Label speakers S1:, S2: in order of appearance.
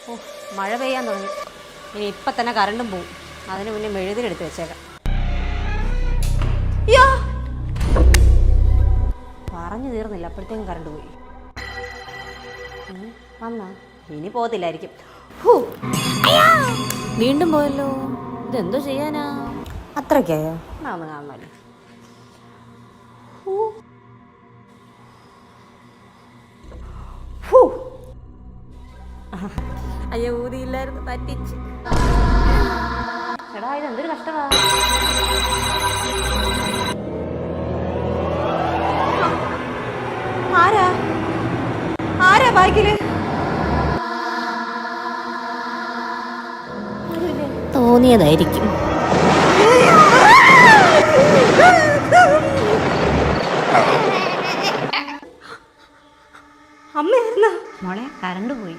S1: ഓ, മഴ പെയ്യാൻ തുടങ്ങി. ഇനി ഇപ്പം തന്നെ കറണ്ടും പോവും. അതിന് മുന്നേ മെഴുതിലെടുത്ത് വെച്ചേക്കാം. യ്യോ! പറഞ്ഞു തീർന്നില്ല, അപ്പോഴത്തേക്കും കറണ്ട് പോയി. വന്നാ ഇനി പോകത്തില്ലായിരിക്കും. വീണ്ടും പോയല്ലോ. ഇതെന്തോ ചെയ്യാനാ? അത്രയ്ക്കായോ? ഒന്ന് കാണണമല്ലോ. അയ്യോ, ഊതിയില്ലായിരുന്നു, പറ്റിച്ച്. എടാ, ഇത് എന്തൊരു കഷ്ടമാ. ആരാ ആരാ ബാക്കില്? തോന്നിയതായിരിക്കും. അമ്മയായിരുന്ന മോളെ, കറണ്ട് പോയി.